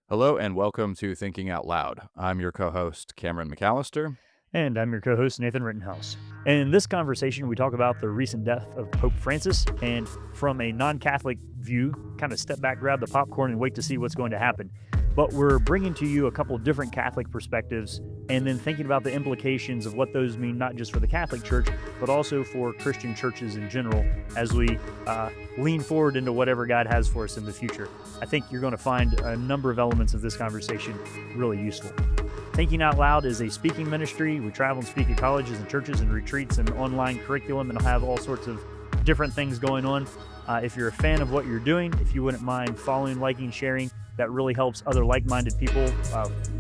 Hello and welcome to Thinking Out Loud. I'm your co host, Cameron McAllister. And I'm your co host, Nathan Rittenhouse. In this conversation, we talk about the recent death of Pope Francis and from a non Catholic view, kind of step back, grab the popcorn, and wait to see what's going to happen. But we're bringing to you a couple different Catholic perspectives and then thinking about the implications of what those mean, not just for the Catholic Church, but also for Christian churches in general as we lean forward into whatever God has for us in the future. I think you're going to find a number of elements of this conversation really useful. Thinking Out Loud is a speaking ministry. We travel and speak at colleges and churches and retreats and online curriculum, and have all sorts of different things going on. If you're a fan of what you're doing, if you wouldn't mind following, liking, sharing, that really helps other like-minded people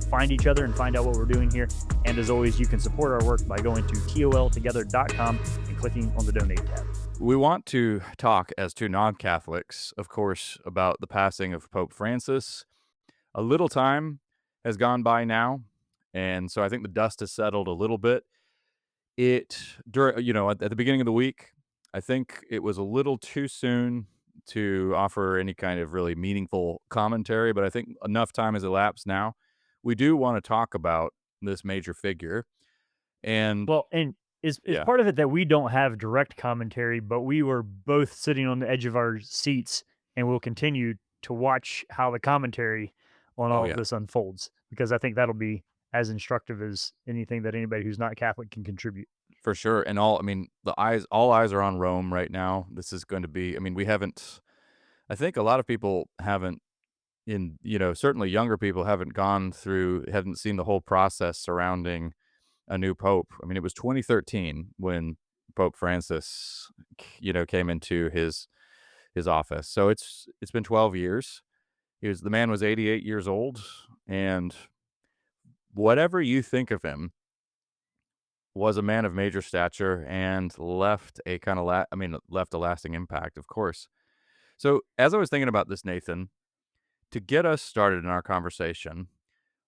find each other and find out what we're doing here. And as always, you can support our work by going to toltogether.com and clicking on the donate tab. We want to talk, as two non Catholics, of course, about the passing of Pope Francis. A little time has gone by now, and so I think the dust has settled a little bit. At the beginning of the week, I think it was a little too soon to offer any kind of really meaningful commentary, but I think enough time has elapsed now. We do want to talk about this major figure. And Well, and is yeah. part of it that we don't have direct commentary, but we were both sitting on the edge of our seats, and we'll continue to watch how the commentary on Oh, all of yeah, this unfolds, because I think that'll be as instructive as anything that anybody who's not Catholic can contribute. for sure. And all eyes are on Rome right now. This is going to be, we haven't, I think a lot of people haven't, certainly younger people haven't seen the whole process surrounding a new pope. I mean, it was 2013 when Pope Francis, came into his office. So it's been 12 years. The man was 88 years old, and whatever you think of him, was a man of major stature and left a kind of left a lasting impact, of course. So, as I was thinking about this, Nathan, to get us started in our conversation,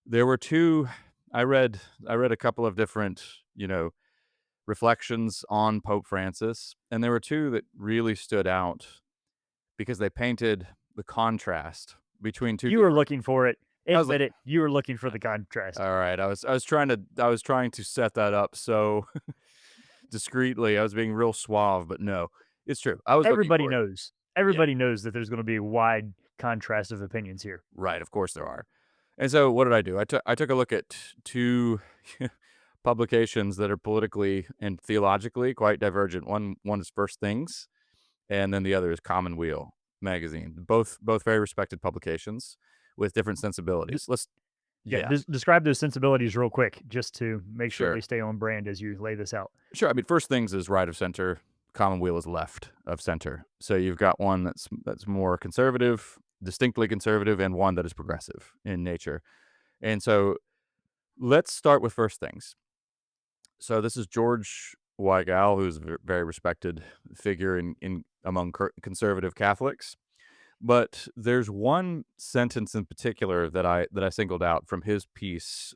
there were two I read a couple of different, reflections on Pope Francis, and there were two that really stood out because they painted the contrast between two You were different. looking for it. I was like, Admit it. You were looking for the contrast. all right, I was trying to set that up so discreetly. I was being real suave, but no, it's true. I was looking Everybody for it. knows. Yeah, Everybody knows that there's going to be a wide contrast of opinions here. right. Of course there are. And so, what did I do? I took a look at two publications that are politically and theologically quite divergent. One is First Things, and then the other is Commonweal magazine. Both very respected publications with different D- sensibilities. yeah, Yeah, describe those sensibilities real quick, just to make sure sure. they stay on brand as you lay this out. Sure. I mean, First Things is right of center. Commonweal is left of center. So you've got one that's more conservative, distinctly conservative, and one that is progressive in nature. And so let's start with First Things. So this is George Weigel, who's a very respected figure in among conservative Catholics. But there's one sentence in particular that I singled out from his piece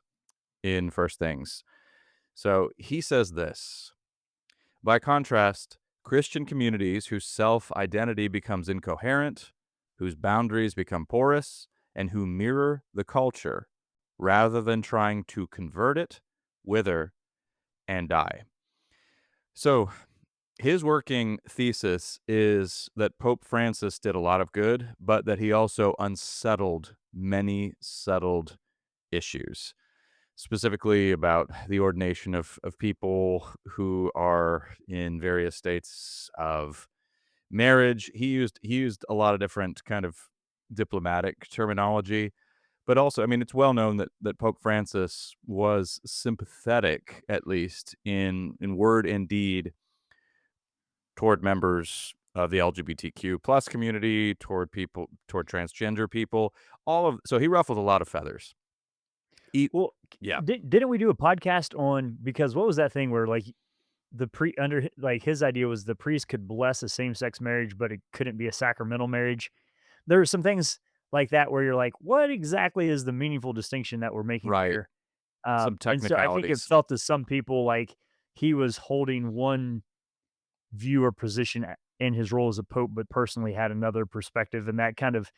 in First Things. So he says this. By contrast, Christian communities whose self-identity becomes incoherent, whose boundaries become porous, and who mirror the culture rather than trying to convert it, wither, and die. So, his working thesis is that Pope Francis did a lot of good, but that he also unsettled many settled issues, specifically about the ordination of people who are in various states of marriage. He used a lot of different kind of diplomatic terminology, but also, I mean, it's well known that Pope Francis was sympathetic, at least in word and deed, toward members of the LGBTQ plus community, toward transgender people, so he ruffled a lot of feathers. He, Well, yeah, didn't we do a podcast on, because what was that thing where like like his idea was the priest could bless a same sex marriage, but it couldn't be a sacramental marriage. There are some things like that where you're like, what exactly is the meaningful distinction that we're making right. here? Some And so I think it technicalities. felt to some people like he was holding one view or position in his role as a pope, but personally had another perspective, and that kind of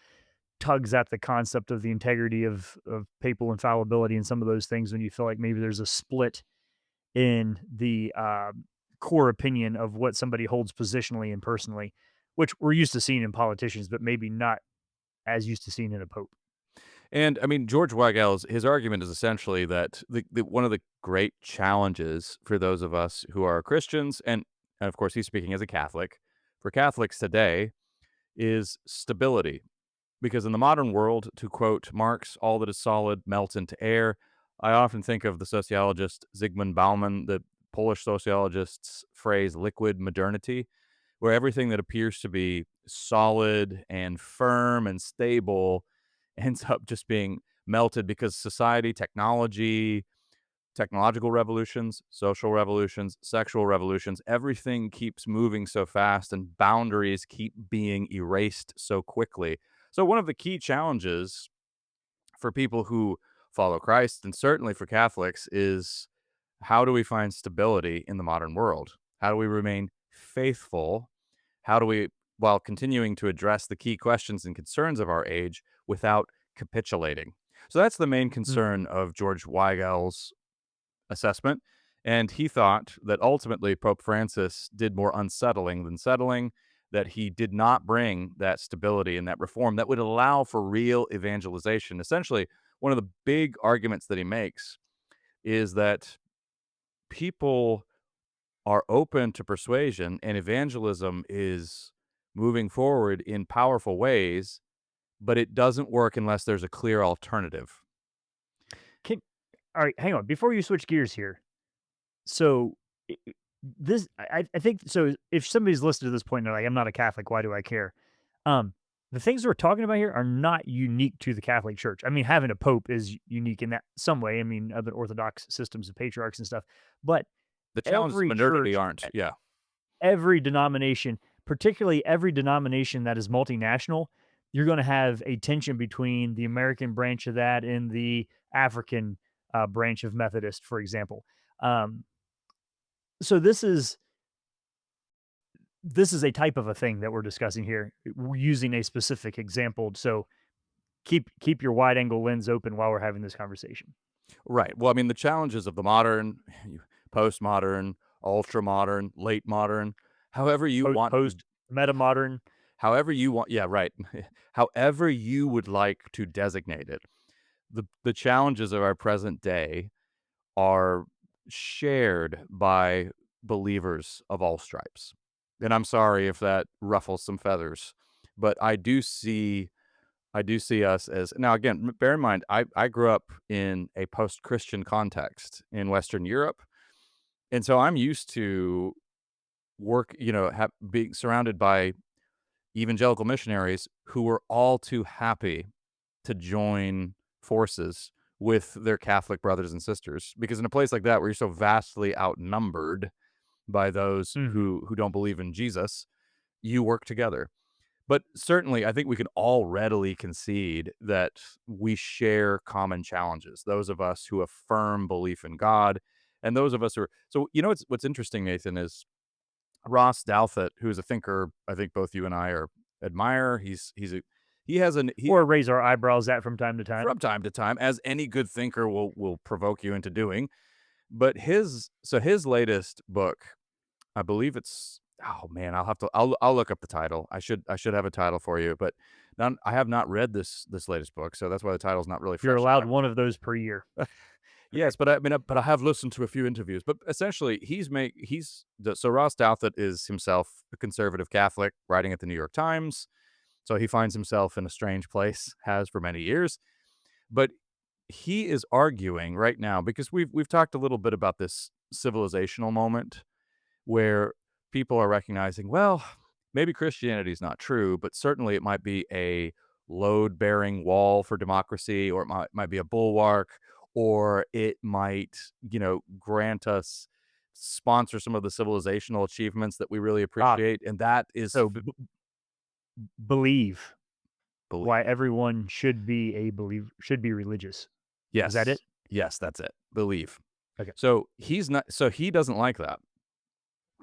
tugs at the concept of the integrity of papal infallibility and some of those things when you feel like maybe there's a split in the core opinion of what somebody holds positionally and personally, which we're used to seeing in politicians, but maybe not as used to seeing in a pope. And I mean, George Weigel's his argument is essentially that one of the great challenges for those of us who are Christians, and of course he's speaking as a Catholic, for Catholics today is stability. Because in the modern world, to quote Marx, all that is solid melts into air. I often think of the sociologist Zygmunt Bauman, the Polish sociologist's phrase liquid modernity, where everything that appears to be solid and firm and stable ends up just being melted because society, technology, technological revolutions, social revolutions, sexual revolutions, everything keeps moving so fast and boundaries keep being erased so quickly. So, one of the key challenges for people who follow Christ, and certainly for Catholics, is how do we find stability in the modern world? How do we remain faithful? How do we, while continuing to address the key questions and concerns of our age without capitulating? So that's the main Mm. concern of George Weigel's assessment. And he thought that ultimately Pope Francis did more unsettling than settling, that he did not bring that stability and that reform that would allow for real evangelization. Essentially, one of the big arguments that he makes is that people are open to persuasion and evangelism is moving forward in powerful ways, but it doesn't work unless there's a clear alternative. Can All right, hang on before you switch gears here. So this, I think so. If somebody's listened to this point, and they're like, "I'm not a Catholic. Why do I care?" Um, the things we're talking about here are not unique to the Catholic Church. I mean, having a pope is unique in that some way. I mean, other Orthodox systems of patriarchs and stuff, but The challenges of every modernity church, aren't, yeah. every denomination, particularly every denomination that is multinational, you're going to have a tension between the American branch of that and the African branch of Methodist, for example. Um, so this is a type of a thing that we're discussing here. We're using a specific example. So keep your wide angle lens open while we're having this conversation. Right. Well, I mean, the challenges of the modern, postmodern, ultra modern, late modern, however you want to, Post meta modern. however you want, yeah, right. However you would like to designate it. The challenges of our present day are shared by believers of all stripes. And I'm sorry if that ruffles some feathers, but I do see us as now again, bear in mind, I grew up in a post-Christian context in Western Europe, and so I'm used to being surrounded by evangelical missionaries who were all too happy to join forces with their Catholic brothers and sisters, because in a place like that where you're so vastly outnumbered by those Mhm. who don't believe in Jesus, you work together. But certainly, I think we can all readily concede that we share common challenges. Those of us who affirm belief in God, and those of us who are so. What's interesting, Nathan, is Ross Douthat, who is a thinker. I think both you and I are admire. He has an he Or raise our eyebrows at from time to time. from time to time, as any good thinker will provoke you into doing. But his latest book, I believe it's oh man, I'll look up the title. I should have a title for you, but none I have not read this latest book, so that's why the title's not really You're fresh in allowed my one of those per year. Yes, but I mean, but I have listened to a few interviews. But essentially, so Ross Douthat is himself a conservative Catholic writing at the New York Times. So he finds himself in a strange place, has for many years. But he is arguing right now because we've talked a little bit about this civilizational moment where people are recognizing, well, maybe Christianity is not true, but certainly it might be a load bearing wall for democracy, or it might be a bulwark, or it might, grant us, sponsor some of the civilizational achievements that we really Ah, appreciate. And that is so believe belief. why everyone should be religious. Is that Yes. it? Yes, that's it. Believe. Okay. So he doesn't like that.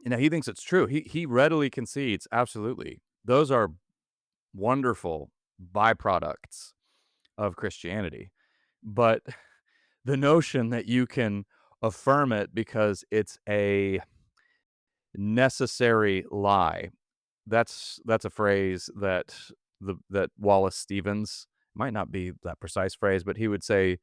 He thinks it's true. He readily concedes, absolutely. Those are wonderful byproducts of Christianity. But the notion that you can affirm it because it's a necessary lie, that's a phrase that that Wallace Stevens, might not be that precise phrase, but he would say,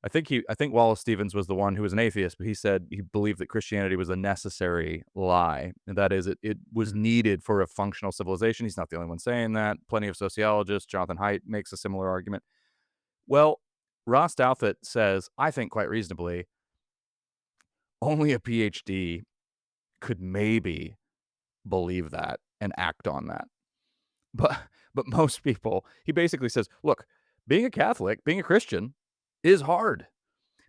I think Wallace Stevens was the one who was an atheist, but he said he believed that Christianity was a necessary lie, and that is, it was Mhm. needed for a functional civilization. He's not the only one saying that. Plenty of sociologists, Jonathan Haidt makes a similar argument. Well, Ross Douthat says, I think quite reasonably, only a PhD could maybe believe that and act on that. But most people, he basically says, look, being a Catholic, being a Christian is hard.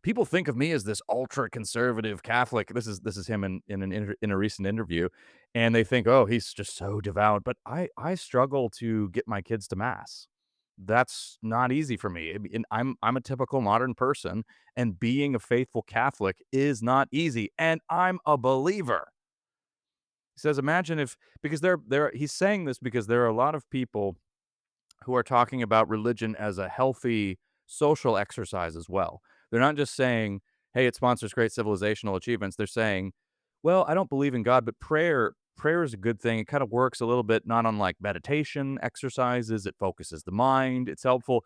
People think of me as this ultra conservative Catholic. This is him in a recent interview, and they think, oh, he's just so devout. But I struggle to get my kids to mass. That's not easy for me. I mean, I'm a typical modern person, and being a faithful Catholic is not easy. And I'm a believer. He says, imagine if, because there he's saying this because there are a lot of people who are talking about religion as a healthy social exercise as well. They're not just saying, "Hey, it sponsors great civilizational achievements." They're saying, "Well, I don't believe in God, but prayer is a good thing. It kind of works a little bit not unlike meditation exercises. It focuses the mind. It's helpful.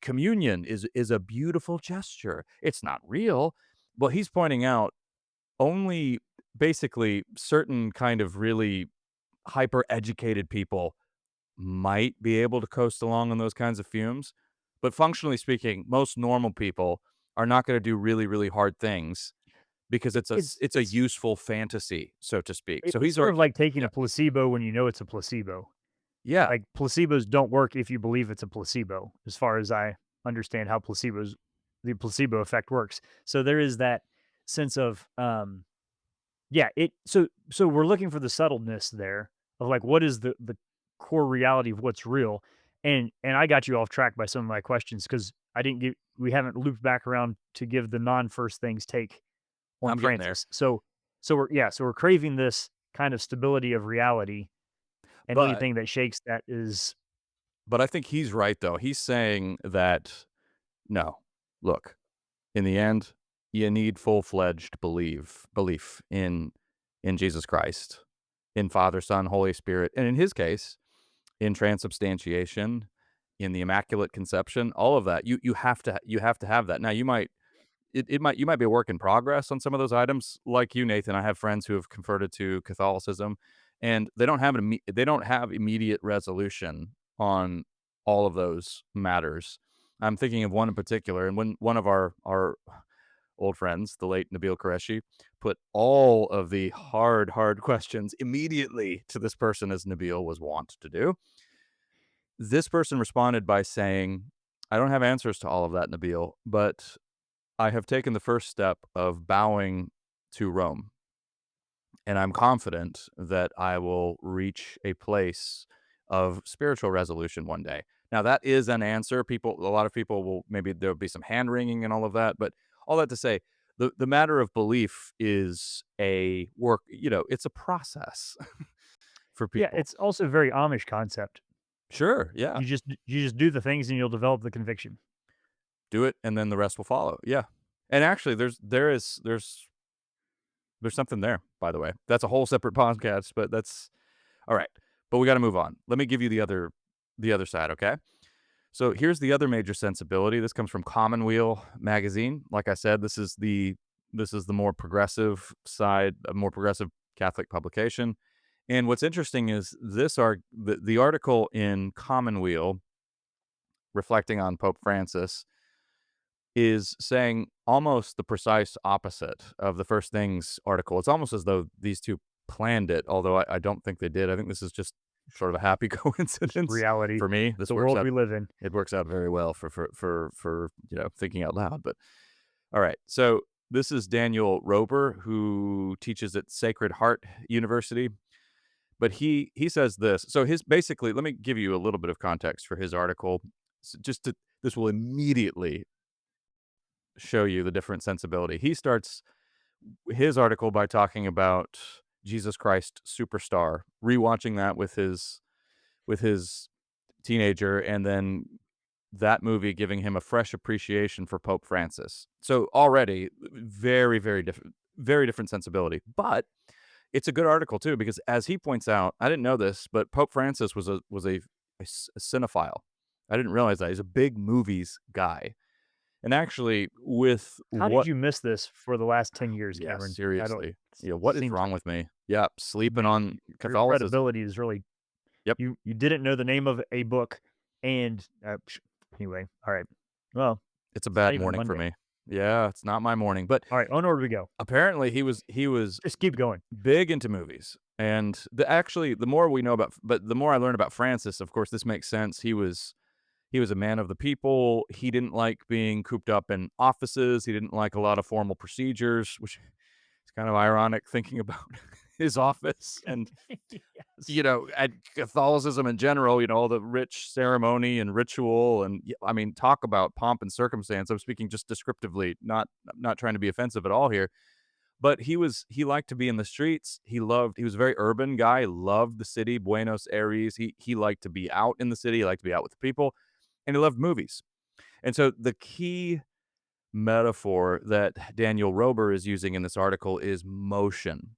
Communion is a beautiful gesture. It's not real." Well, he's pointing out only basically certain kind of really hyper educated people might be able to coast along on those kinds of fumes. But functionally speaking, most normal people are not going to do really, really hard things because It's it's a it's useful fantasy, so to speak. So it's he's sort of like taking yeah, a placebo when you know it's a placebo. yeah, Like, placebos don't work if you believe it's a placebo, as far as I understand how placebos the placebo effect works. So there is that sense of, yeah, so we're looking for the subtleness there of, like, what is the core reality of what's real, and I got you off track by some of my questions because I didn't get we haven't looped back around to give the non-first things take on I'm getting there. Francis. So we're craving this kind of stability of reality, and But anything that shakes that is I think he's right though. He's saying that no, look, in the end, you need full-fledged belief in Jesus Christ, in Father, Son, Holy Spirit, and in his case, in transubstantiation, in the Immaculate Conception, all of that. You have to have that. Now you might be a work in progress on some of those items. Like you, Nathan, I have friends who have converted to Catholicism, and they don't have immediate resolution on all of those matters. I'm thinking of one in particular, and when one of our old friends, the late Nabil Qureshi, put all of the hard questions immediately to this person, as Nabil was wont to do. This person responded by saying, I don't have answers to all of that, Nabil, but I have taken the first step of bowing to Rome, and I'm confident that I will reach a place of spiritual resolution one day. Now, that is an answer. A lot of people will, maybe there'll be some hand wringing and all of that, but all that to say, the matter of belief is a work, it's a process for yeah, people. it's also a very Amish concept. Sure, yeah. You just do the things and you'll develop the conviction. Do it and then the rest will follow. Yeah. And actually there's something there, by the way. That's a whole separate podcast, but that's all right. But we got to move on. Let me give you the other side, okay? So here's the other major sensibility. This comes from Commonweal magazine. Like I said, this is the more progressive side, a more progressive Catholic publication. And what's interesting is the article in Commonweal reflecting on Pope Francis is saying almost the precise opposite of the First Things article. It's almost as though these two planned it, although I don't think they did. I think this is just sort of a happy Just coincidence reality, for me. This the works world out. we live in. It works out very well for thinking out loud. But all right, so this is Daniel Rober, who teaches at Sacred Heart University. But he says this. So his basically, let me give you a little bit of context for his article. Just to this will immediately show you the different sensibility. He starts his article by talking about Jesus Christ Superstar, rewatching that with his teenager, and then that movie giving him a fresh appreciation for Pope Francis. So already very different sensibility. But it's a good article too because as he points out, I didn't know this, but Pope Francis was a cinephile. I didn't realize that. He's a big movies guy. And actually with How did what you miss this for the last 10 years, yeah, Cameron? I don't seriously. s Yeah, what is seems wrong like, with me? Yeah, sleeping man, on your Catholicism. credibility is really Yep, you didn't know the name of a book and, anyway, alright. Well, it's a it's not bad even morning for Monday. me. Yeah, it's not my morning, but Alright, onward we go. apparently he was Just keep going. big into movies, and the more we know about but the more I learn about Francis, of course, this makes sense. He was a man of the people. He didn't like being cooped up in offices. He didn't like a lot of formal procedures, which is kind of ironic thinking about his office and, Yes. at Catholicism in general, all the rich ceremony and ritual and I mean, talk about pomp and circumstance. I'm speaking just descriptively, not trying to be offensive at all here. But he liked to be in the streets. He was a very urban guy, loved the city, Buenos Aires. He liked to be out in the city, he liked to be out with the people, and he loved movies. And so the key metaphor that Daniel Rober is using in this article is motion.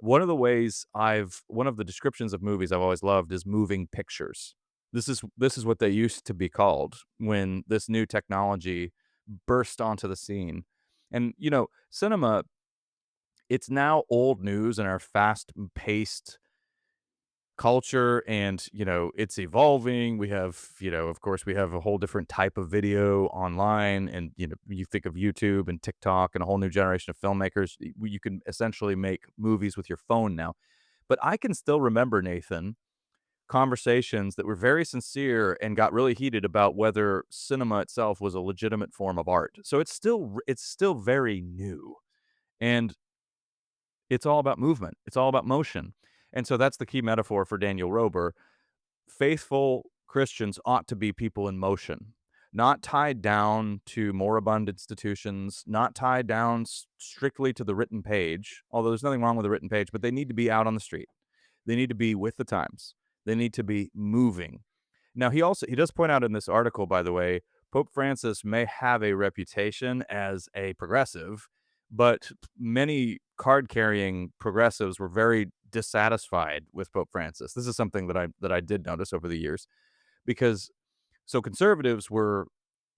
One of the descriptions of movies I've always loved is moving pictures. This is what they used to be called when this new technology burst onto the scene. And cinema, it's now old news in our fast-paced culture and, it's evolving. We have, of course, we have a whole different type of video online and, you think of YouTube and TikTok and a whole new generation of filmmakers. You can essentially make movies with your phone now. But I can still remember, Nathan, conversations that were very sincere and got really heated about whether cinema itself was a legitimate form of art. So it's still very new. And it's all about movement. It's all about motion. And so that's the key metaphor for Daniel Rober. Faithful Christians ought to be people in motion, not tied down to moribund institutions, not tied down strictly to the written page, although there's nothing wrong with the written page, but they need to be out on the street. They need to be with the times. They need to be moving. Now, he does point out in this article, by the way, Pope Francis may have a reputation as a progressive, but many card-carrying progressives were very dissatisfied with Pope Francis. This is something that I did notice over the years because so conservatives were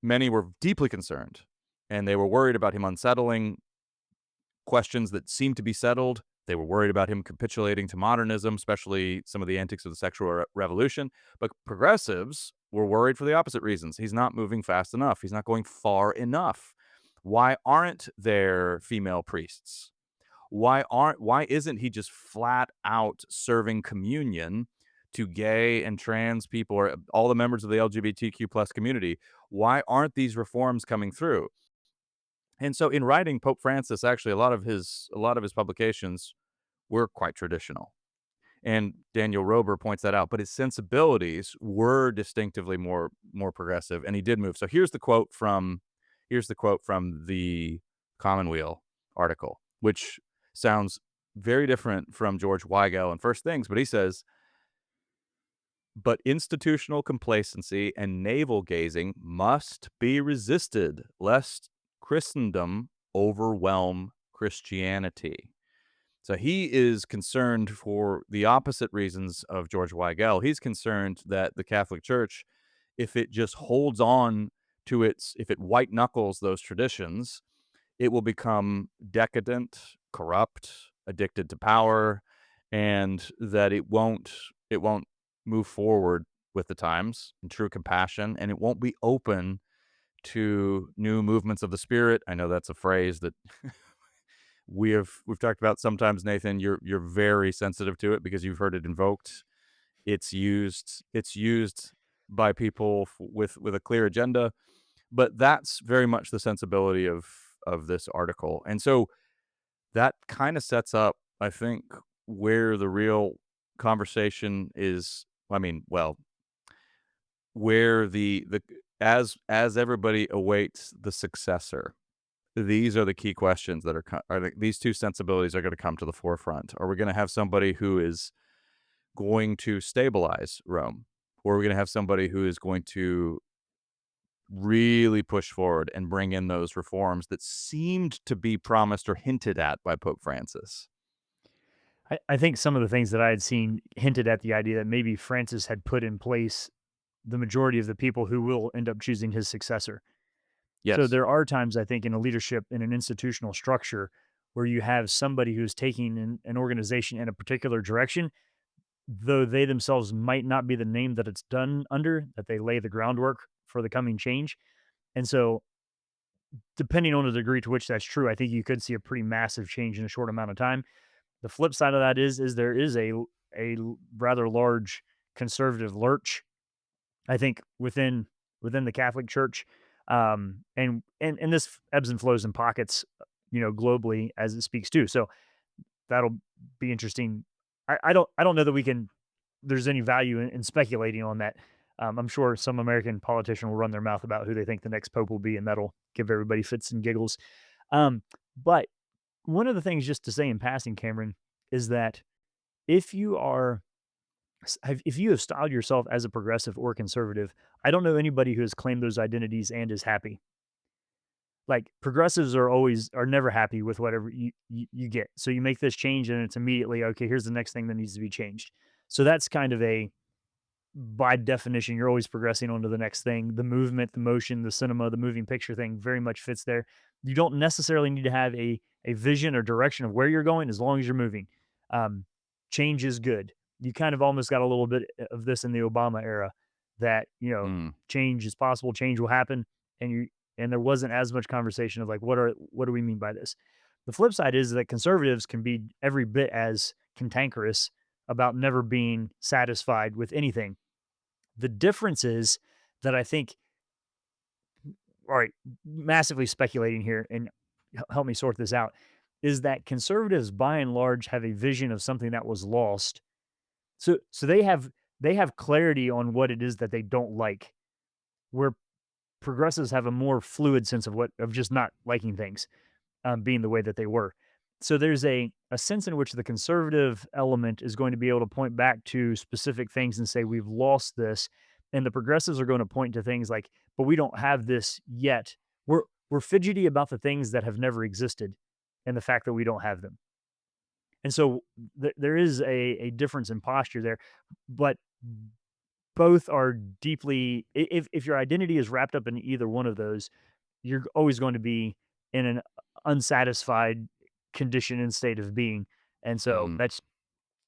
many were deeply concerned and they were worried about him unsettling questions that seemed to be settled. They were worried about him capitulating to modernism, especially some of the antics of the sexual revolution. But progressives were worried for the opposite reasons. He's not moving fast enough. He's not going far enough. Why aren't there female priests? Why isn't he just flat out serving communion to gay and trans people or all the members of the LGBTQ plus community? Why aren't these reforms coming through? And so in writing, Pope Francis, actually a lot of his publications were quite traditional. And Daniel Rober points that out, but his sensibilities were distinctively more progressive, and he did move. So here's the quote from the Commonweal article, which sounds very different from George Weigel and First Things, but he says, but institutional complacency and navel gazing must be resisted, lest Christendom overwhelm Christianity. So he is concerned for the opposite reasons of George Weigel. He's concerned that the Catholic Church, if it just holds on if it white knuckles those traditions, it will become decadent, corrupt, addicted to power, and that it won't move forward with the times in true compassion, and it won't be open to new movements of the spirit. I know that's a phrase that we've talked about sometimes, Nathan. You're very sensitive to it because you've heard it invoked. It's used by people with a clear agenda, but that's very much the sensibility of this article. And so that kind of sets up, I think, where the real conversation is. I mean, well, where the as everybody awaits the successor, these are the key questions that these two sensibilities are going to come to the forefront. Are we going to have somebody who is going to stabilize Rome, or are we going to have somebody who is going to really push forward and bring in those reforms that seemed to be promised or hinted at by Pope Francis? I think some of the things that I had seen hinted at the idea that maybe Francis had put in place the majority of the people who will end up choosing his successor. So Yes. there are times I think in a leadership in an institutional structure where you have somebody who's taking an organization in a particular direction, though they themselves might not be the name that it's done under, that they lay the groundwork for the coming change. And so depending on the degree to which that's true, I think you could see a pretty massive change in a short amount of time. The flip side of that is there is a rather large conservative lurch, I think, within the Catholic Church, and this ebbs and flows in pockets, globally as it speaks too. So that'll be interesting. I don't know that we can. There's any value in speculating on that. I'm sure some American politician will run their mouth about who they think the next pope will be, and that'll give everybody fits and giggles. But one of the things, just to say in passing, Cameron, is that if you are if you have styled yourself as a progressive or conservative, I don't know anybody who has claimed those identities and is happy. Like progressives are never happy with whatever you get. So you make this change and it's immediately okay. Here's the next thing that needs to be changed. So that's kind of a by definition, you're always progressing on to the next thing. The movement, the motion, the cinema, the moving picture thing very much fits there. You don't necessarily need to have a vision or direction of where you're going as long as you're moving. Um, Change is good. You kind of almost got a little bit of this in the Obama era that, Mm. change is possible, change will happen. And there wasn't as much conversation of like, what do we mean by this? The flip side is that conservatives can be every bit as cantankerous about never being satisfied with anything. The difference is that I think, all right, massively speculating here and help me sort this out, is that conservatives by and large have a vision of something that was lost. So they have clarity on what it is that they don't like, where progressives have a more fluid sense of just not liking things, being the way that they were. So there's a sense in which the conservative element is going to be able to point back to specific things and say we've lost this, and the progressives are going to point to things like, but we don't have this yet. We're fidgety about the things that have never existed, and the fact that we don't have them. And so there is a difference in posture there, but both are deeply. If your identity is wrapped up in either one of those, you're always going to be in an unsatisfied condition and state of being. And so Mhm. that's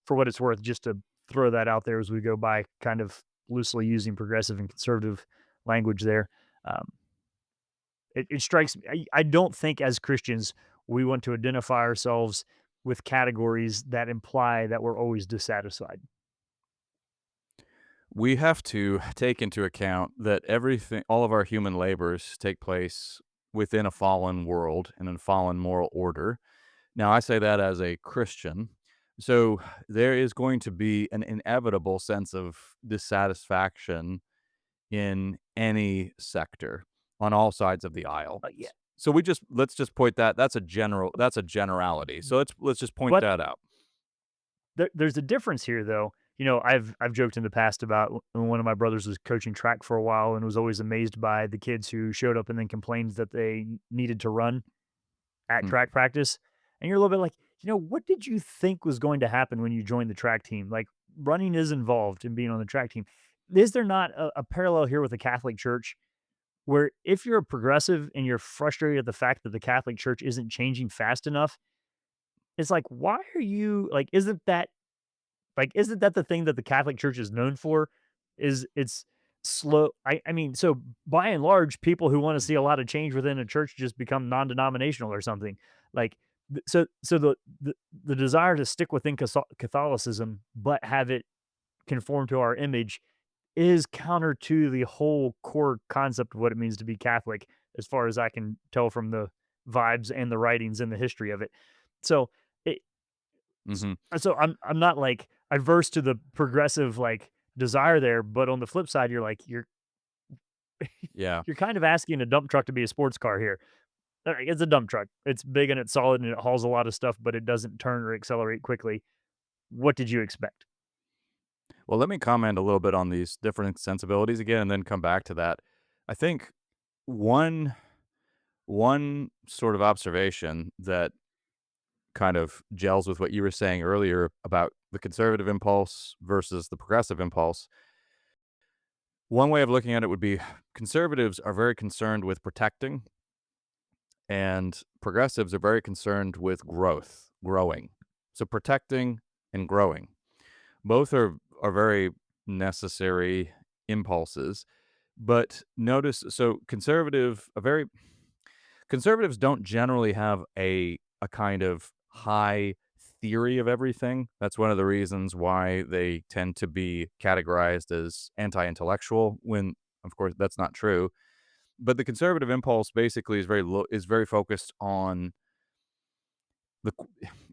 for what it's worth, just to throw that out there as we go by, kind of loosely using progressive and conservative language there. Um, it strikes me. I don't think as Christians we want to identify ourselves with categories that imply that we're always dissatisfied. We have to take into account that everything, all of our human labors take place within a fallen world and a fallen moral order. Now, I say that as a Christian. So there is going to be an inevitable sense of dissatisfaction in any sector on all sides of the aisle. Yeah, So let's just point that that's a generality. So let's just point but that out. there's a difference here, though. I've joked in the past about when one of my brothers was coaching track for a while and was always amazed by the kids who showed up and then complained that they needed to run at Hmm. track practice. And you're a little bit like, what did you think was going to happen when you joined the track team? Like, running is involved in being on the track team. Is there not a parallel here with the Catholic Church where if you're a progressive and you're frustrated at the fact that the Catholic Church isn't changing fast enough, it's like, why are you like, isn't that the thing that the Catholic Church is known for? Is it's slow. I mean, so by and large, people who want to see a lot of change within a church just become non-denominational or something. Like so the desire to stick within Catholicism but have it conform to our image is counter to the whole core concept of what it means to be Catholic, as far as I can tell from the vibes and the writings and the history of it. So it, S Hmm. so I'm not, like, adverse to the progressive, like, desire there, but on the flip side, you're like, Yeah. you're kind of asking a dump truck to be a sports car here. Alright, it's a dump truck. It's big and it's solid and it hauls a lot of stuff, but it doesn't turn or accelerate quickly. What did you expect? Well, let me comment a little bit on these different sensibilities again, and then come back to that. I think one one sort of observation that kind of gels with what you were saying earlier about the conservative impulse versus the progressive impulse. One way of looking at it would be conservatives are very concerned with protecting, and progressives are very concerned with growing. So protecting and growing. Both are very necessary impulses, but notice so conservatives don't generally have a kind of high theory of everything. That's one of the reasons why they tend to be categorized as anti-intellectual when of course that's not true. But the conservative impulse basically is very focused on the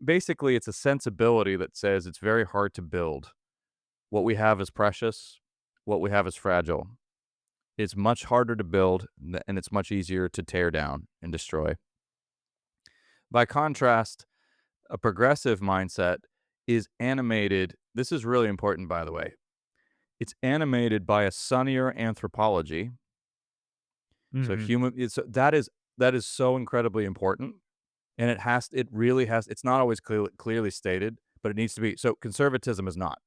basically it's a sensibility that says it's very hard to build. What we have is precious, what we have is fragile. It's much harder to build and it's much easier to tear down and destroy. By contrast, a progressive mindset is animated. This is really important, by the way. It's animated by a sunnier anthropology. So Hmm. human, that is so incredibly important, and it really has. It's not always clearly stated, but it needs to be. So conservatism is not.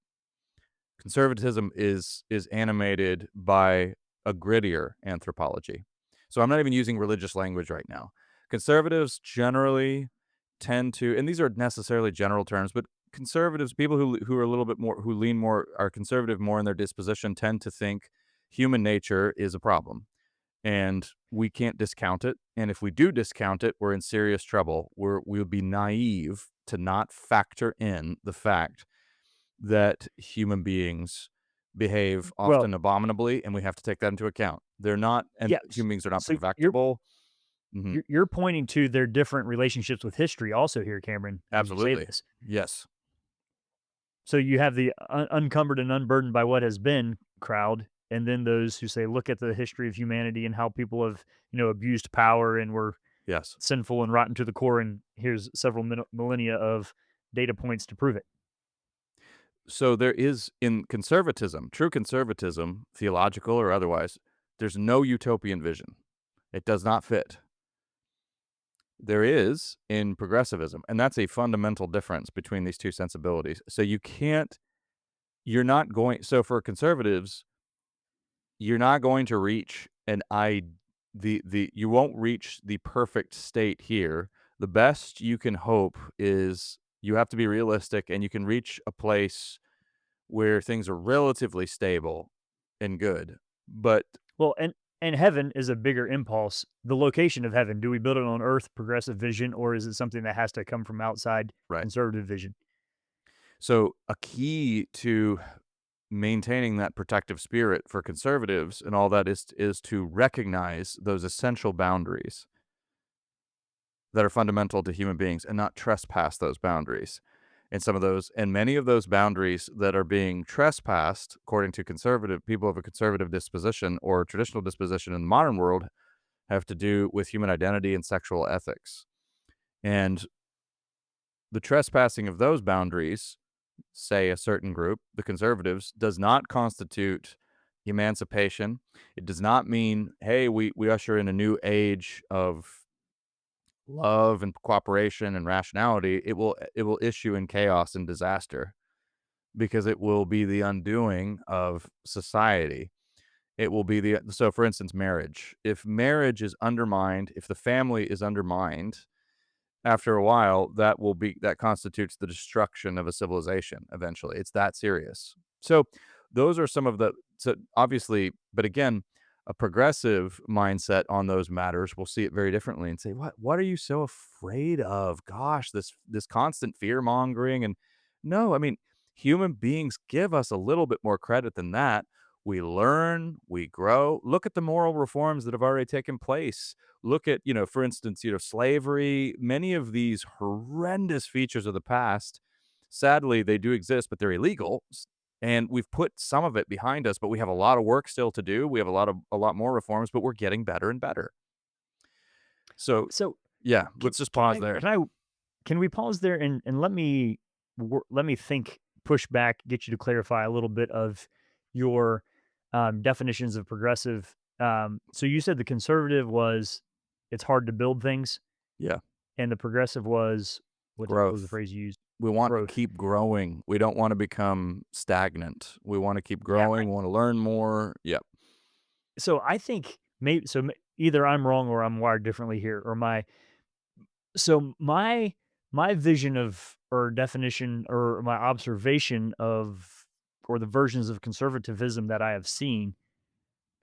Conservatism is animated by a grittier anthropology. So I'm not even using religious language right now. Conservatives generally tend to, and these are necessarily general terms, but conservatives, people who are a little bit more who lean more are conservative more in their disposition tend to think human nature is a problem and we can't discount it. And if we do discount it, we're in serious trouble. We would be naive to not factor in the fact that human beings behave Well, often abominably, and we have to take that into account. They're not, and yes. human beings are not So you're perfectible. Mhm. you're pointing to their different relationships with history also here, Cameron, when you say Absolutely. this. Yes. So you have the uncumbered and unburdened by what has been crowd, and then those who say, look at the history of humanity and how people have, abused power and were Yes. sinful and rotten to the core. And here's several millennia of data points to prove it. So there is in conservatism, true conservatism, theological or otherwise, there's no utopian vision. It does not fit. There is in progressivism, and that's a fundamental difference between these two sensibilities. So you're not going so for conservatives, you're not going to reach an I the you won't reach the perfect state here. The best you can hope is you have to be realistic and you can reach a place where things are relatively stable and good. But Well, and heaven is a bigger impulse. The location of heaven, do we build it on earth, progressive vision, or is it something that has to come from outside, right. conservative vision? So a key to maintaining that protective spirit for conservatives and all that is to recognize those essential boundaries that are fundamental to human beings and not trespass those boundaries. And many of those boundaries that are being trespassed, according to conservative people of a conservative disposition or traditional disposition in the modern world, have to do with human identity and sexual ethics. And the trespassing of those boundaries, say a certain group, the conservatives, does not constitute emancipation. It does not mean, hey, we usher in a new age of love and cooperation and rationality. It will issue in chaos and disaster because it will be the undoing of society. It will be the so for instance, marriage. If marriage is undermined, if the family is undermined, after a while, that constitutes the destruction of a civilization eventually. It's that serious. So those are some of the so obviously, but again, a progressive mindset on those matters will see it very differently and say, What are you so afraid of? Gosh, this constant fear mongering and no, I mean, human beings give us a little bit more credit than that. We learn, we grow. Look at the moral reforms that have already taken place. Look at, for instance, slavery, many of these horrendous features of the past. Sadly, they do exist, but they're illegal. And we've put some of it behind us, but we have a lot of work still to do. We have a lot more reforms, but we're getting better and better. So, So yeah, can, let's just can pause I there. can I can we pause there and let me think push back, get you to clarify a little bit of your definitions of progressive. So you said the conservative was it's hard to build things, Yeah, and the progressive was what was the growth. phrase you used? We want to Growth. keep growing. We don't want to become stagnant. We want to keep Yeah. growing. We want to learn more. Yep. So I think maybe so. Either I'm wrong or I'm wired differently here, or my vision of or definition or my observation of or the versions of conservatism that I have seen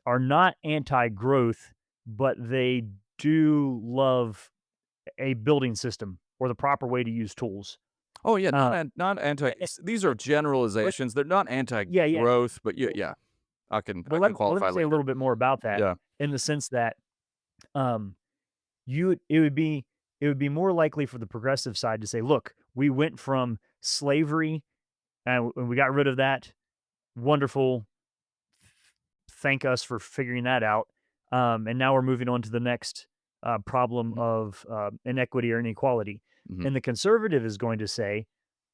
are not anti-growth, but they do love a building system or the proper way to use tools. Oh yeah, Uh, not anti. These are let, generalizations. They're not yeah, yeah. anti-growth, but yeah, Well, yeah. I well, can let me qualify say a later. little bit more about that Yeah. in the sense that um, you it would be more likely for the progressive side to say, look, we went from slavery and we got rid of that. Wonderful. Thank us for figuring that out. And now we're moving on to the next problem Mhm. of inequity or inequality. Mhm. And the conservative is going to say,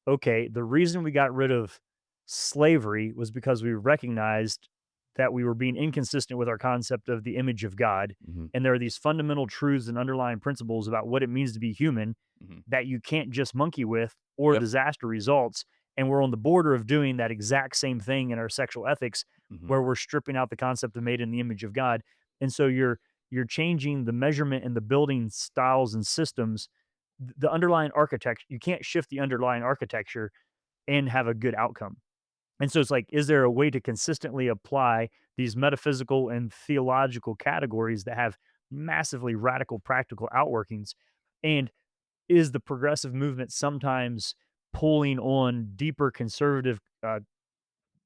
okay, the reason we got rid of slavery was because we recognized that we were being inconsistent with our concept of the image of God. Mhm. And there are these fundamental truths and underlying principles about what it means to be human Mhm. that you can't just monkey with or Yep. disaster results. And we're on the border of doing that exact same thing in our sexual ethics, Mhm. where we're stripping out the concept of made in the image of God. And so you're changing the measurement and the building styles and systems, the underlying architecture. You can't shift the underlying architecture and have a good outcome. And so it's like, is there a way to consistently apply these metaphysical and theological categories that have massively radical practical outworkings? And is the progressive movement sometimes pulling on deeper conservative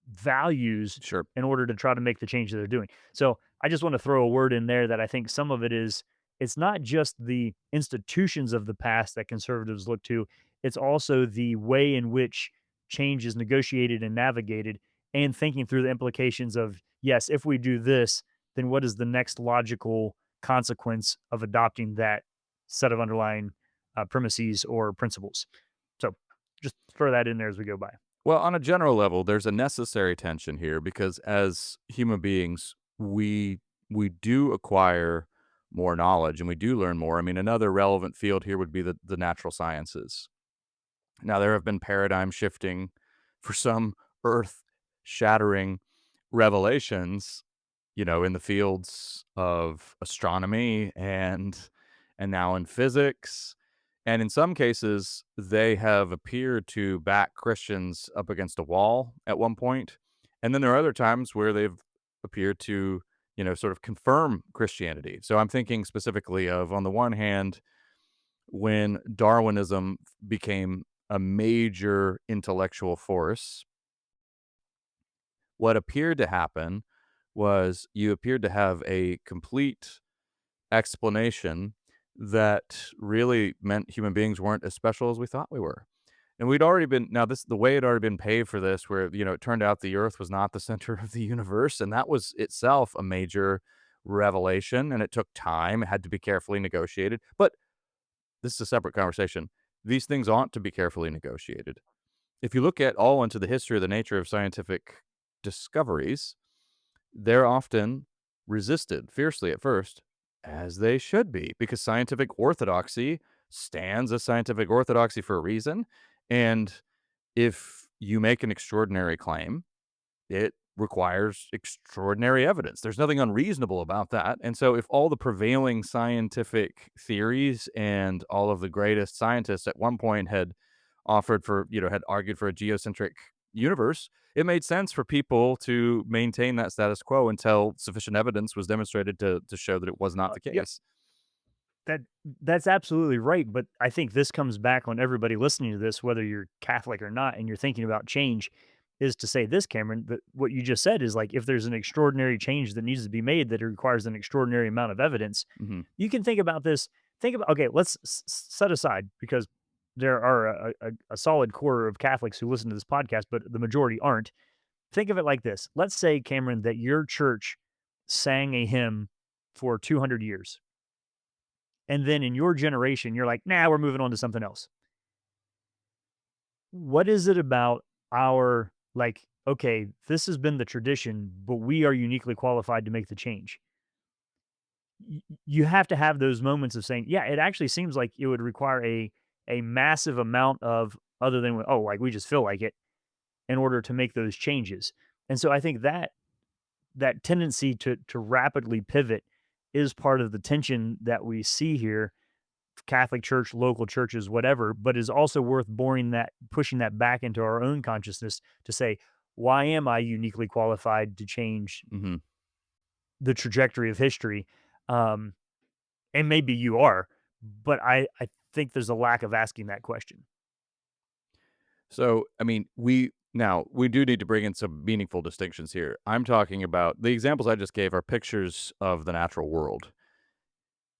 values Sure. in order to try to make the change that they're doing? So I just want to throw a word in there that I think some of it is it's not just the institutions of the past that conservatives look to, it's also the way in which change is negotiated and navigated and thinking through the implications of yes, if we do this, then what is the next logical consequence of adopting that set of underlying premises or principles? So just throw that in there as we go by. Well, on a general level, there's a necessary tension here because as human beings, we do acquire more knowledge and we do learn more. I mean, another relevant field here would be the natural sciences. Now, there have been paradigm shifting for some earth shattering revelations, in the fields of astronomy and now in physics. And in some cases, they have appeared to back Christians up against a wall at one point. And then there are other times where they've appeared to, sort of confirm Christianity. So I'm thinking specifically of, on the one hand, when Darwinism became a major intellectual force, what appeared to happen was you appeared to have a complete explanation that really meant human beings weren't as special as we thought we were. And we'd already been now this the way it already been paved for this, where it turned out the Earth was not the center of the universe, and that was itself a major revelation, and it took time. It had to be carefully negotiated. But this is a separate conversation. These things ought to be carefully negotiated. If you look at all into the history of the nature of scientific discoveries, they're often resisted fiercely at first, as they should be, because scientific orthodoxy stands as scientific orthodoxy for a reason. And if you make an extraordinary claim, it requires extraordinary evidence. There's nothing unreasonable about that. And so, if all the prevailing scientific theories and all of the greatest scientists at one point had had argued for a geocentric universe, it made sense for people to maintain that status quo until sufficient evidence was demonstrated to show that it was not the Yeah, case. That that's absolutely right, but I think this comes back on everybody listening to this, whether you're Catholic or not, and you're thinking about change, is to say this, Cameron, that what you just said is like if there's an extraordinary change that needs to be made that requires an extraordinary amount of evidence, Mhm. you can think about this. Think about okay, let's set aside because there are a solid core of Catholics who listen to this podcast, but the majority aren't. Think of it like this. Let's say, Cameron, that your church sang a hymn for 200 years and then in your generation, you're like, nah, we're moving on to something else. What is it about our like, okay, this has been the tradition, but we are uniquely qualified to make the change. You have to have those moments of saying, yeah, it actually seems like it would require a massive amount of other than oh, like we just feel like it in order to make those changes. And so I think that that tendency to rapidly pivot is part of the tension that we see here, Catholic Church, local churches, whatever, but is also worth boring that pushing that back into our own consciousness to say, why am I uniquely qualified to change Mhm. the trajectory of history? Um, and maybe you are, but I think there's a lack of asking that question. So, I mean, we do need to bring in some meaningful distinctions here. I'm talking about the examples I just gave are pictures of the natural world.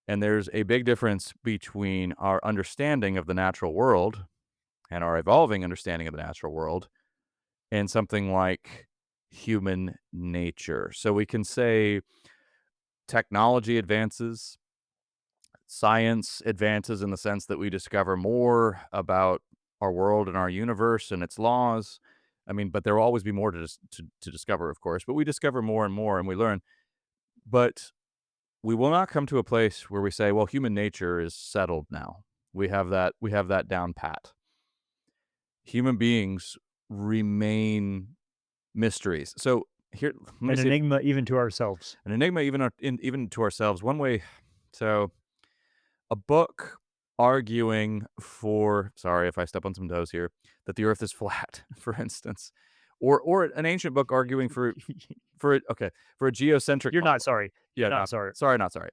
And there's a big difference between our understanding of the natural world and our evolving understanding of the natural world and something like human nature. So we can say technology advances, science advances in the sense that we discover more about our world and our universe and its laws. I mean, but there will always be more to discover, of course, but we discover more and we learn. But we will not come to a place where we say, well, human nature is settled now. We have that down pat. Human beings remain mysteries. So here, let me An see if enigma even to ourselves. an enigma even to ourselves. One way, so a book arguing for, sorry if I step on some toes here, that the earth is flat, for instance, or an ancient book arguing for a geocentric You're not model. sorry. Yeah, Not not sorry. sorry, not sorry.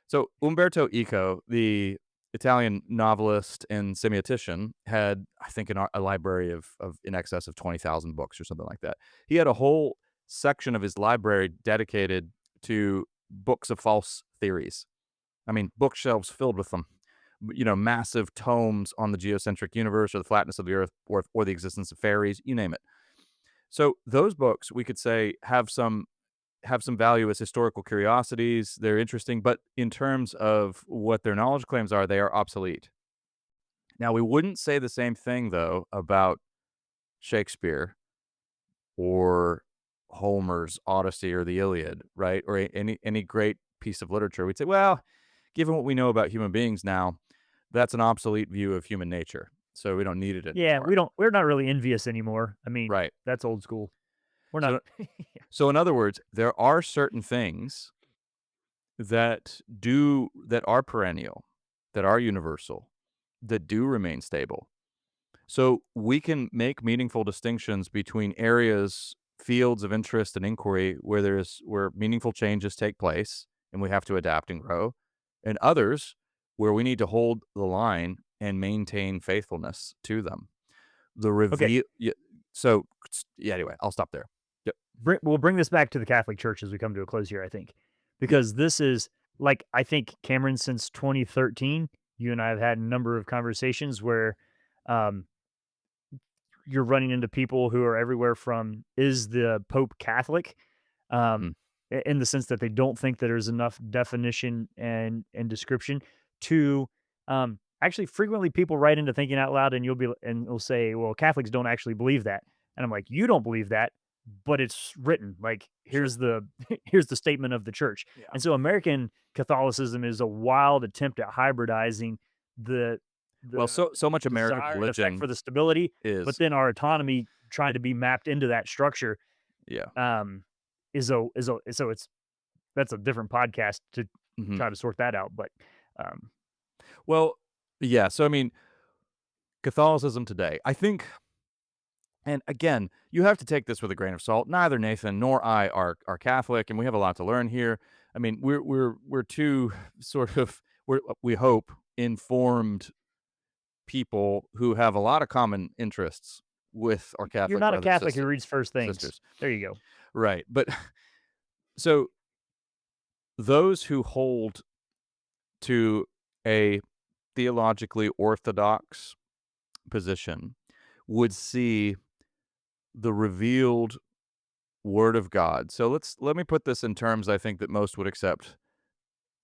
So Umberto Eco, the Italian novelist and semiotician, had, I think, a library of in excess of 20,000 books or something like that. He had a whole section of his library dedicated to books of false theories. I mean, bookshelves filled with them. Massive tomes on the geocentric universe or the flatness of the earth or the existence of fairies, you name it. So those books we could say have some value as historical curiosities. They're interesting, but in terms of what their knowledge claims are, they are obsolete. Now, we wouldn't say the same thing though about Shakespeare or Homer's Odyssey or the Iliad, right? Or any great piece of literature. We'd say, well, given what we know about human beings now, that's an obsolete view of human nature. So we don't need it Yeah, anymore. we're not really envious anymore. I mean, Right. that's old school. We're not So so in other words, there are certain things that are perennial, that are universal, that do remain stable. So we can make meaningful distinctions between areas, fields of interest and inquiry where meaningful changes take place and we have to adapt and grow, and others where we need to hold the line and maintain faithfulness to them. The okay. reveal yeah, so yeah, anyway, I'll stop there. Yep. We'll bring this back to the Catholic Church as we come to a close here, I think, Yeah. because this is like I think Cameron since 2013. You and I have had a number of conversations where um, you're running into people who are everywhere from is the Pope Catholic, um, Mhm. in the sense that they don't think that there's enough definition and description to actually frequently people write into thinking out loud and you'll say, well, Catholics don't actually believe that. And I'm like, you don't believe that, but it's written. Like Sure. here's the here's the statement of the church. Yeah. And so American Catholicism is a wild attempt at hybridizing the Well, the so much American desire and effect religion for the stability, but is then our autonomy trying to be mapped into that structure, yeah. um, is a so it's that's a different podcast to Mhm. try to sort that out, but, um, Well, yeah, so I mean, Catholicism today, I think, and again, you have to take this with a grain of salt. Neither Nathan nor I are Catholic, and we have a lot to learn here. I mean, we're two sort of we hope informed people who have a lot of common interests with our you're Catholic not a brothers Catholic who reads First Things. sisters. There you go. Right. But so those who hold to a theologically orthodox position would see the revealed word of God. So let me put this in terms I think that most would accept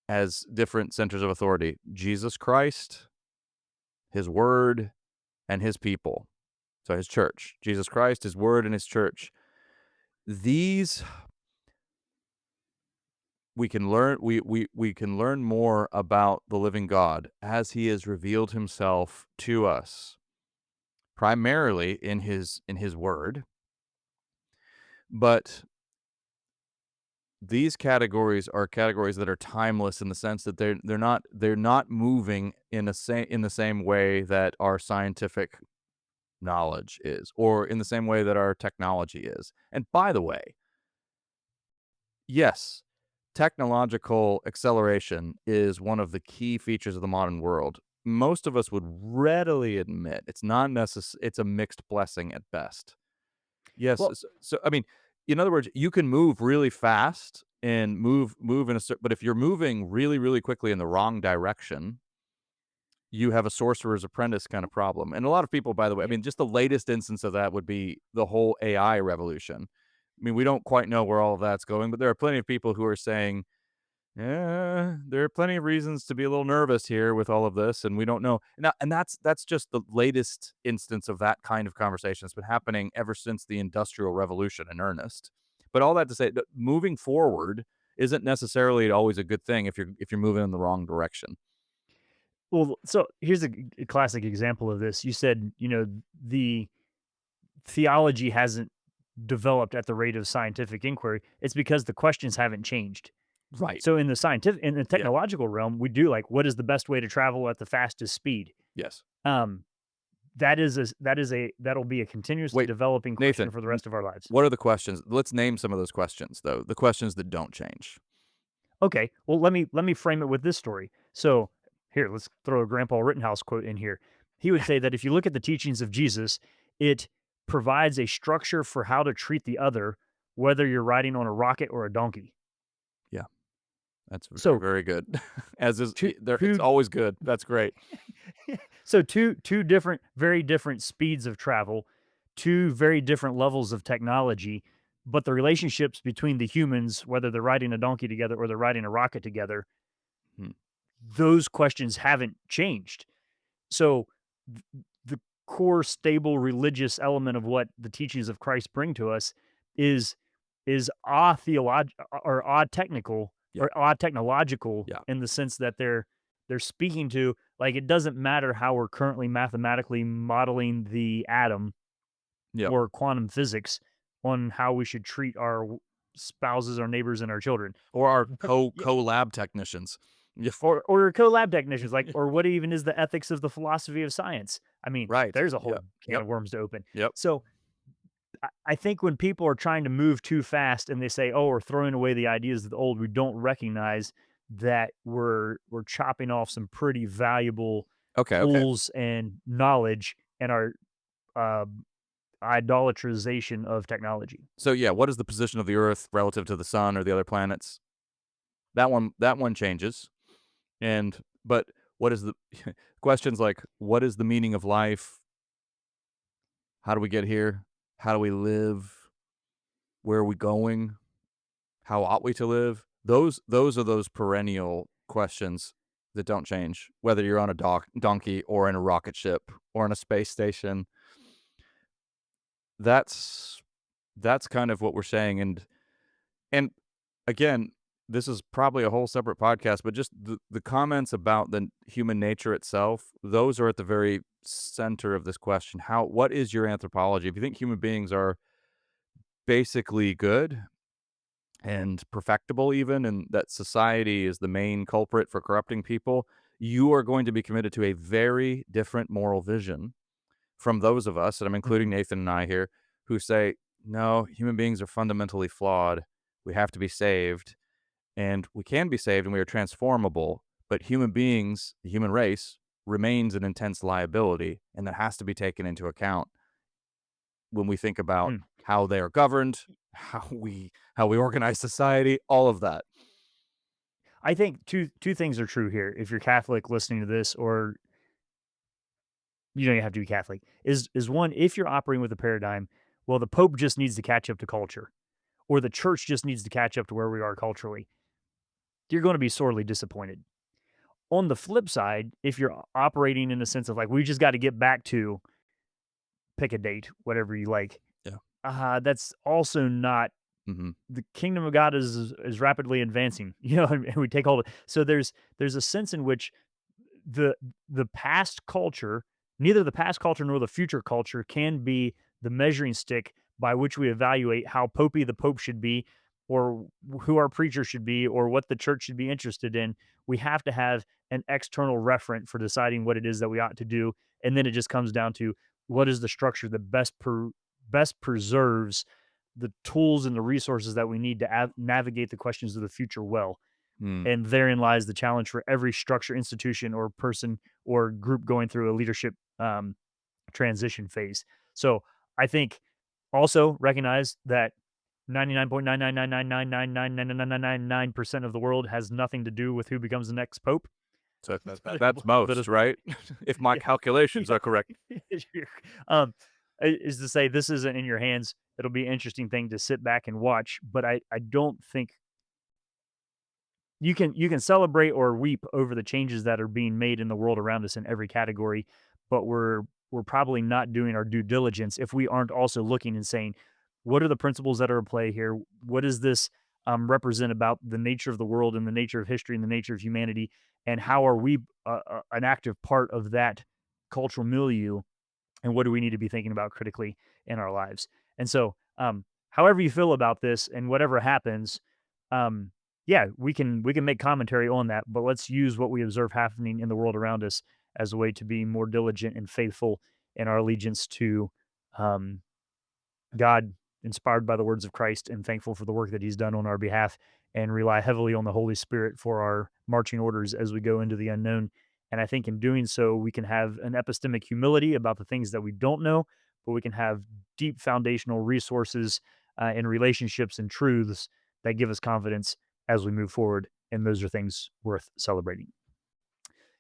as different centers of authority. Jesus Christ, his word, and his people. So his church, Jesus Christ, his word, and his church. These we can learn more about the living God as he has revealed himself to us, primarily in his word. But these categories are categories that are timeless in the sense that they're not moving in the same way that our scientific knowledge is, or in the same way that our technology is. And by the way, yes, technological acceleration is one of the key features of the modern world. Most of us would readily admit it's not it's a mixed blessing at best. Yes, Well, I mean, in other words, you can move really fast and move in a but if you're moving really, really quickly in the wrong direction, you have a sorcerer's apprentice kind of problem. And a lot of people, by the way, I yeah. mean, just the latest instance of that would be the whole AI revolution. I mean, we don't quite know where all of that's going, but there are plenty of people who are saying, yeah, there are plenty of reasons to be a little nervous here with all of this, and we don't know. Now, and that's just the latest instance of that kind of conversation. It's been happening ever since the Industrial Revolution in earnest. But all that to say, that moving forward isn't necessarily always a good thing if you're moving in the wrong direction. Well, so here's a classic example of this. You said, the theology hasn't developed at the rate of scientific inquiry. It's because the questions haven't changed. Right. So in the Yeah. technological realm, we do like what is the best way to travel at the fastest speed? Yes. Um, that'll be a continuously Wait, developing question Nathan. for the rest of our lives. What are the questions? Let's name some of those questions, though. The questions that don't change. Okay, well let me frame it with this story. So here, let's throw a Grandpa Rittenhouse quote in here. He would say that if you look at the teachings of Jesus, it provides a structure for how to treat the other, whether you're riding on a rocket or a donkey. Yeah, that's very, So very good. As is, two there, it's two always good. That's great. so two different, very different speeds of travel, two very different levels of technology, but the relationships between the humans, whether they're riding a donkey together or they're riding a rocket together, Hmm. those questions haven't changed. So the core stable religious element of what the teachings of Christ bring to us is is or technical Yeah, or odd technological yeah, in the sense that they're speaking to, like, it doesn't matter how we're currently mathematically modeling the atom yeah. or quantum physics on how we should treat our spouses, our neighbors, and our children. Or our Yeah, co-lab technicians. Yeah, or collab technicians, like, or what even is the ethics of the philosophy of science? I mean, right. there's a Yep, whole can yep, of worms to open. yep. So I think when people are trying to move too fast and they say, "Oh, we're throwing away the ideas of the old," we don't recognize that we're chopping off some pretty valuable Okay, okay. tools and knowledge and our uh, idolatrization of technology. So yeah, what is the position of the Earth relative to the sun or the other planets? That one changes. And but what is the questions like what is the meaning of life? How do we get here? How do we live? Where are we going? How ought we to live? Those are those perennial questions that don't change, whether you're on a donkey or in a rocket ship or in a space station. That's that's kind of what we're saying, and again, this is probably a whole separate podcast, but just the comments about the human nature itself, those are at the very center of this question. What is your anthropology? If you think human beings are basically good and perfectible even, and that society is the main culprit for corrupting people, you are going to be committed to a very different moral vision from those of us, and I'm including Mhm. Nathan and I here, who say, no, human beings are fundamentally flawed. We have to be saved, and we can be saved, and we are transformable. But human beings, the human race, remains an intense liability, and that has to be taken into account when we think about Hmm. how they are governed, how we organize society, all of that. I think two things are true here. If you're Catholic listening to this, or you don't have to be Catholic, is one, if you're operating with a paradigm, well, the Pope just needs to catch up to culture, or the church just needs to catch up to where we are culturally. You're going to be sorely disappointed. On the flip side, if you're operating in a sense of like, we just got to get back to pick a date, whatever you like. Yeah. That's also not Mhm. the kingdom of God is rapidly advancing, and we take hold of. So there's a sense in which the the past culture, neither the past culture nor the future culture can be the measuring stick by which we evaluate how popey the pope should be, or who our preacher should be, or what the church should be interested in. We have to have an external referent for deciding what it is that we ought to do, and then it just comes down to what is the structure that best preserves the tools and the resources that we need to navigate the questions of the future well. Mm. And therein lies the challenge for every structure, institution, or person or group going through a leadership transition phase. So I think also recognize that 99.99999999999% of the world has nothing to do with who becomes the next pope. So that's But most, right? If my yeah, calculations yeah. are correct. um, is to say this isn't in your hands. It'll be an interesting thing to sit back and watch, but I don't think you can celebrate or weep over the changes that are being made in the world around us in every category, but we're probably not doing our due diligence if we aren't also looking and saying, what are the principles that are at play here? What does this represent about the nature of the world and the nature of history and the nature of humanity? And how are we an active part of that cultural milieu? And what do we need to be thinking about critically in our lives? And so, however you feel about this and whatever happens, um, yeah, we can make commentary on that, but let's use what we observe happening in the world around us as a way to be more diligent and faithful in our allegiance to um, God, inspired by the words of Christ, and thankful for the work that He's done on our behalf, and rely heavily on the Holy Spirit for our marching orders as we go into the unknown. And I think in doing so, we can have an epistemic humility about the things that we don't know, but we can have deep foundational resources and relationships and truths that give us confidence as we move forward. And those are things worth celebrating.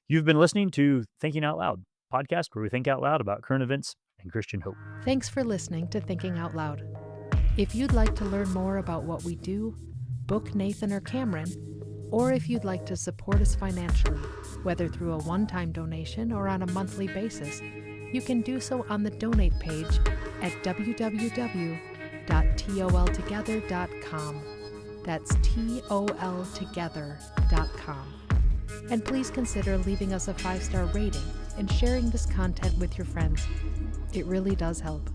You've been listening to Thinking Out Loud, podcast where we think out loud about current events and Christian hope. Thanks for listening to Thinking Out Loud. If you'd like to learn more about what we do, book Nathan or Cameron, or if you'd like to support us financially, whether through a one-time donation or on a monthly basis, you can do so on the donate page at www.toltogether.com. That's toltogether.com. And please consider leaving us a 5-star rating and sharing this content with your friends. It really does help.